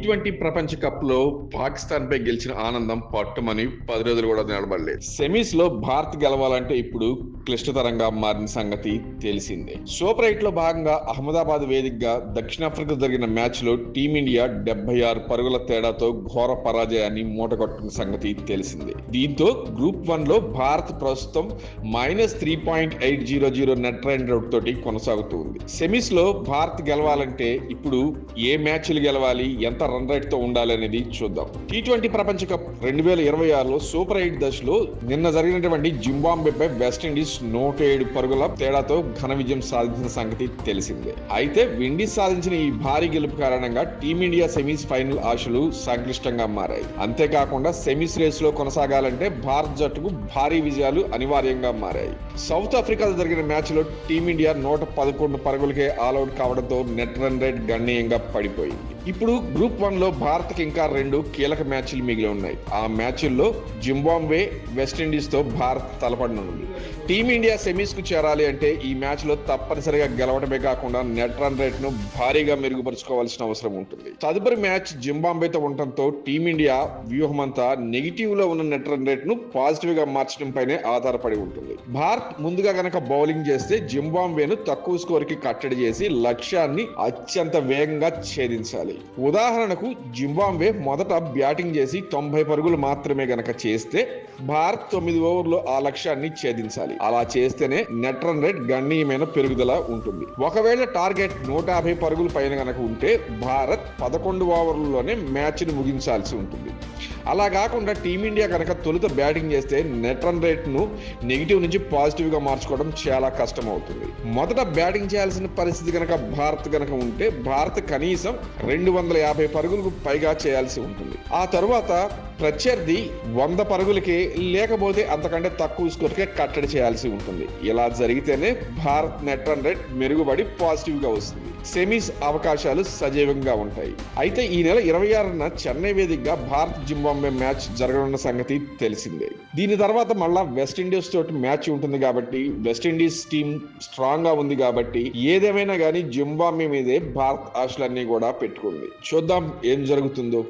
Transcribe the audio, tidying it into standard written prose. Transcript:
T20 ప్రపంచ cup లో పాకిస్తాన్ పై గెలిచిన ఆనందం పట్టుమని 10 రోజులు కూడా నిలబడలేదు. సెమీస్ లో భారత్ గెలవాలంటే ఇప్పుడు క్లిష్టతరంగా మారిన సంగతి తెలిసిందే. సూపర్ 8 లో భాగంగా అహ్మదాబాద్ వేదికగా దక్షిణాఫ్రికా జరిగిన మ్యాచ్ లో టీమిండియా 76 పరుగుల తేడాతో ఘోర పరాజయాన్ని మూటగొట్టుకున్న సంగతి తెలిసిందే. దీంతో గ్రూప్ 1 లో భారత్ ప్రస్తుతం -3.800 నెట్ రన్ రేట్ తోటి కొనసాగుతూ ఉంది. సెమీస్ లో భారత్ గెలవాలంటే ఇప్పుడు ఏ మ్యాచ్లు గెలవాలి, ఎంత రన్ రేట్ తో ఉండాలి అనేది చూద్దాం. టీ20 ప్రపంచ కప్ 2026లో సూపర్ 8 దశలో నిన్న జరిగినటువంటి జింబాబ్వేపై వెస్టిండీస్ 107 పరుగుల తేడాతో ఘన విజయం సాధించిన సంగతి తెలిసిందే. అయితే విండీస్ సాధించిన ఈ భారీ గెలుపు కారణంగా టీమిండియా సెమీస్ ఫైనల్ ఆశలు సంక్లిష్టంగా మారాయి. అంతేకాకుండా సెమీస్ రేస్ లో కొనసాగాలంటే భారత్ జట్టుకు భారీ విజయాలు అనివార్యంగా మారాయి. సౌత్ ఆఫ్రికాలో జరిగిన మ్యాచ్ లో టీమిండియా 111 పరుగులకే ఆల్అౌట్ కావడంతో నెట్ రన్ రేట్ గణనీయంగా పడిపోయింది. ఇప్పుడు గ్రూప్ 1 లో భారత్ కి ఇంకా 2 కీలక మ్యాచ్లు మిగిలి ఉన్నాయి. ఆ మ్యాచ్ల్లో జింబాబ్వే, వెస్టిండీస్ తో భారత్ తలపడనుంది. టీమిండియా సెమీస్ కు చేరాలి అంటే ఈ మ్యాచ్ లో తప్పనిసరిగా గెలవడమే కాకుండా నెట్ రన్ రేట్ ను భారీగా మెరుగుపరుచుకోవాల్సిన అవసరం ఉంటుంది. తదుపరి మ్యాచ్ జింబాబ్వేతో ఉండటంతో టీమిండియా వ్యూహమంతా నెగిటివ్ లో ఉన్న నెట్ రన్ రేట్ ను పాజిటివ్ గా మార్చడం పైనే ఆధారపడి ఉంటుంది. భారత్ ముందుగా గనక బౌలింగ్ చేస్తే జింబాబ్వేను తక్కువ స్కోర్ కి కట్టడి చేసి లక్ష్యాన్ని అత్యంత వేగంగా ఛేదించాలి. ఉదాహరణకు జింబాబ్వే మొదట బ్యాటింగ్ చేసి 90 పరుగులు మాత్రమే గనక చేస్తే భారత్ 9 ఓవర్లో ఆ లక్ష్యాన్ని ఛేదించాలి. అలా చేస్తేనే నెట్ రన్ రేట్ గణనీయమైన పెరుగుదల ఉంటుంది. ఒకవేళ టార్గెట్ 150 పరుగుల పైన గనక ఉంటే భారత్ 11 ఓవర్లలోనే మ్యాచ్ ని ముగించాల్సి ఉంటుంది. అలా కాకుండా టీమిండియా కనుక తొలుత బ్యాటింగ్ చేస్తే నెట్ రన్ రేట్ ను నెగిటివ్ నుంచి పాజిటివ్ గా మార్చుకోవడం చాలా కష్టం అవుతుంది. మొదట బ్యాటింగ్ చేయాల్సిన పరిస్థితి కనుక భారత్ కనుక ఉంటే భారత్ కనీసం 250 పరుగులకు పైగా చేయాల్సి ఉంటుంది. ఆ తరువాత ప్రత్యర్థి 100 పరుగులకే లేకపోతే అంతకంటే తక్కువ స్కోర్కే కట్టడి చేయాల్సి ఉంటుంది. ఇలా జరిగితేనే భారత్ నెట్ రన్ రేట్ మెరుగుపడి పాజిటివ్ గా వస్తుంది. సెమీస్ అవకాశాలు సజీవంగా ఉంటాయి. అయితే ఈ నెల 26న చెన్నై వేదికగా భారత్ జింబాబ్వే మ్యాచ్ జరగనున్న సంగతి తెలిసిందే. దీని తర్వాత మళ్ళా వెస్టిండీస్ తోటి మ్యాచ్ ఉంటుంది కాబట్టి వెస్టిండీస్ టీం స్ట్రాంగ్ గా ఉంది కాబట్టి ఏదేమైనా కానీ జింబాబ్వే మీదే భారత్ ఆశలన్నీ కూడా పెట్టుకుంది. చూద్దాం ఏం జరుగుతుందో.